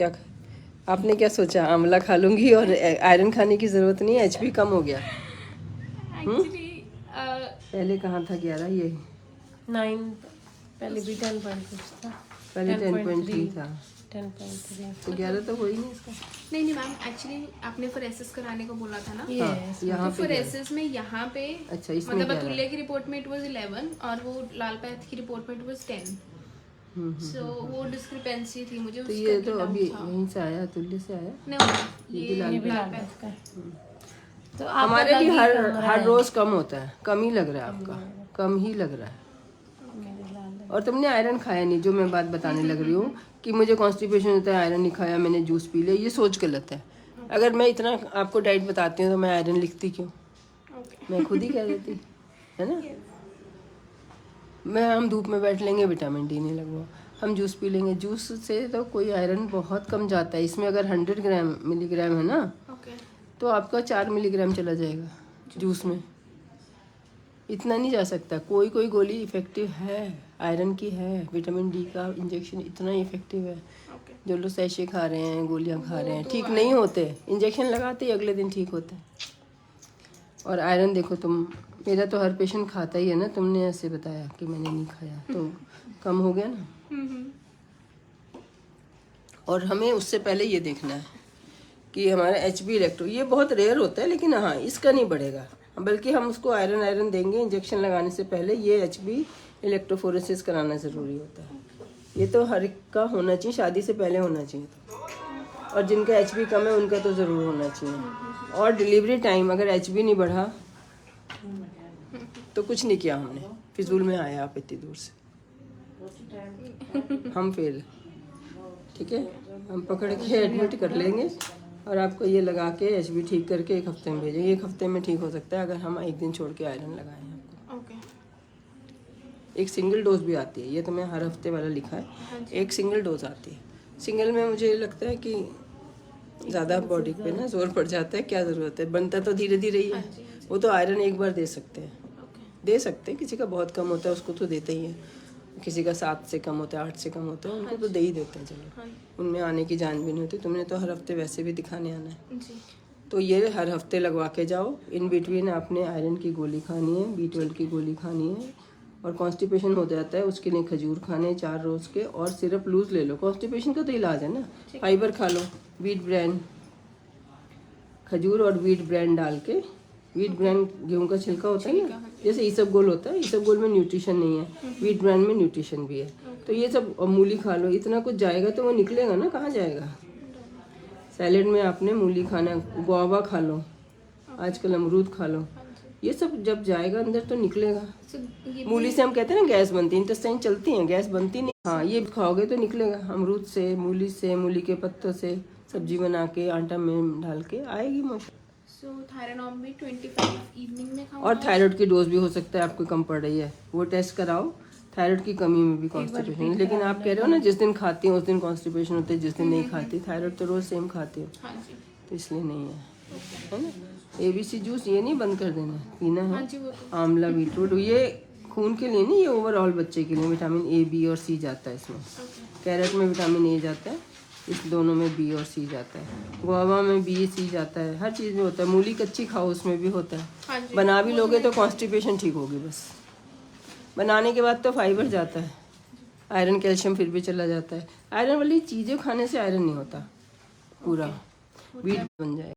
क्या आपने क्या सोचा, आंवला खा लूंगी और आयरन खाने की जरूरत नहीं है, एचपी कम हो गया? एक्चुअली पहले कहाँ था 11, ये 9, पहले भी 10 पॉइंट कुछ था, पहले 10.3 था, 10.3। तो 11 तो हो ही नहीं इसका। नहीं मैम, एक्चुअली आपने फोरेसिस कराने को बोला था ना। Yes, यहाँ तो पे 11। फोरेसिस में यहाँ पे अच्छा, इसमें मतलब 11। अतुल्य की रिपोर्ट में इट वाज 11 और वो लाल पैथ की रिपोर्ट में इट वाज 10। सो वो डिस्क्रिपेंसी थी, मुझे तो उसका ये भी तो डाउट अभी था। यहीं से आया, तुल्य से आया। नहीं, ये भी लाल ये भी लाल लाल पैथ का है। तो हमारे भी आपका हर रोज कम होता है, कम ही लग रहा है आपका, कम ही लग रहा है। और तुमने आयरन खाया नहीं, जो मैं बात बताने लग रही हूँ कि मुझे कॉन्स्टिपेशन होता है, आयरन नहीं खाया, मैंने जूस पी लिया, ये सोच गलत है। अगर मैं इतना आपको डाइट बताती हूँ तो मैं आयरन लिखती क्यों? मैं खुद ही कह देती, है ना। हम धूप में बैठ लेंगे, विटामिन डी नहीं लगवा, हम जूस पी लेंगे, जूस से तो कोई आयरन बहुत कम जाता है। इसमें अगर 100 मिलीग्राम है ना, तो आपका 4 मिलीग्राम चला जाएगा जूस में, इतना नहीं जा सकता। कोई कोई गोली इफेक्टिव है, आयरन की है, विटामिन डी का इंजेक्शन इतना इफेक्टिव है। जो लोग सैशे खा रहे हैं, गोलियां खा रहे हैं, ठीक नहीं होते, इंजेक्शन लगाते ही अगले दिन ठीक होते हैं। और आयरन देखो तुम, मेरा तो हर पेशेंट खाता ही है ना, तुमने ऐसे बताया कि मैंने नहीं खाया तो कम हो गया ना। और हमें उससे पहले ये देखना है कि हमारा एचबी इलेक्ट्रो, ये बहुत रेयर होता है लेकिन हाँ इसका नहीं बढ़ेगा, बल्कि हम उसको आयरन देंगे इंजेक्शन लगाने से पहले। ये एचबी इलेक्ट्रोफोरेसिस कराना ज़रूरी होता है, ये तो हर एक का होना चाहिए, शादी से पहले होना चाहिए था। और जिनका एचबी कम है उनका तो ज़रूर होना चाहिए। और डिलीवरी टाइम अगर एचबी नहीं बढ़ा तो कुछ नहीं किया हमने, फिजूल में आया आप इतनी दूर से, हम फेल। ठीक है, हम पकड़ के एडमिट कर लेंगे और आपको ये लगा के एचबी ठीक करके 1 हफ्ते में भेजेंगे। 1 हफ्ते में ठीक हो सकता है अगर हम 1 दिन छोड़ के आयरन लगाएं आपको। एक सिंगल डोज भी आती है, ये तो मैं हर हफ्ते वाला लिखा है, एक सिंगल डोज आती है। सिंगल में मुझे लगता है कि ज़्यादा बॉडी पे ना जोर पड़ जाता है, क्या ज़रूरत है, बनता तो धीरे धीरे ही है। वो तो आयरन एक बार दे सकते हैं, दे सकते हैं, किसी का बहुत कम होता है उसको तो देते ही हैं, किसी का 7 से कम होता है, 8 से कम होता है, उनको तो दे ही देते हैं। चलो, उनमें आने की जान भी नहीं होती। तुमने तो हर हफ्ते वैसे भी दिखाने आना है जी। तो ये हर हफ्ते लगवा के जाओ। इन बिटवीन आपने आयरन की गोली खानी है, B12 की गोली खानी है, और कॉन्स्टिपेशन हो जाता है उसके लिए खजूर खाने 4 रोज़ के, और सिरप लूज ले लो। कॉन्स्टिपेशन का तो इलाज है ना, फाइबर खा लो, व्हीट ब्रांड, खजूर और व्हीट ब्रांड डाल के, व्हीट ब्रांड गेहूं का छिलका होता है ना, जैसे ईसबगोल होता है, ईसबगोल में न्यूट्रिशन नहीं है, व्हीट ब्रांड में न्यूट्रिशन भी है। तो ये सब, मूली खा लो, इतना कुछ जाएगा तो वो निकलेगा ना, कहाँ जाएगा। सैलेड में आपने मूली खाना, गुआवा खा लो, आजकल अमरूद खा लो, ये सब जब जाएगा अंदर तो निकलेगा। मूली से हम कहते हैं ना गैस बनती है, इंटेस्टाइन चलती है, गैस बनती नहीं। हाँ, ये खाओगे तो निकलेगा, अमरूद से, मूली के पत्तों से सब्जी बना के आटा में डाल के आएगी मोशन। थायरानॉम भी 25 इवनिंग में खाऊं। और थायराइड की डोज भी हो सकता है आपको कम पड़ रही है, वो टेस्ट कराओ। थायराइड की कमी में भी कॉन्स्टिपेशन, लेकिन आप कह रहे हो ना जिस दिन खाती हूँ उस दिन कॉन्स्टिपेशन होती है, जिस दिन नहीं खाती। थायराइड तो रोज सेम खाती हूँ, तो इसलिए नहीं है ना। ABC जूस ये नहीं बंद कर देना, पीना है। आंवला, बीटरूट, ये खून के लिए नहीं, ये ओवरऑल बच्चे के लिए। विटामिन A, B और C जाता है इसमें। कैरेट में विटामिन A जाता है, इस दोनों में B और C जाता है। गुआवा में B, C जाता है, हर चीज़ में होता है। मूली कच्ची खाओ, उसमें भी होता है। बना भी लोगे तो कॉन्स्टिपेशन ठीक होगी, बस बनाने के बाद तो फाइबर जाता है, आयरन कैल्शियम फिर भी चला जाता है। आयरन वाली चीज़ें खाने से आयरन नहीं होता, पूरा वीट बन जाएगा।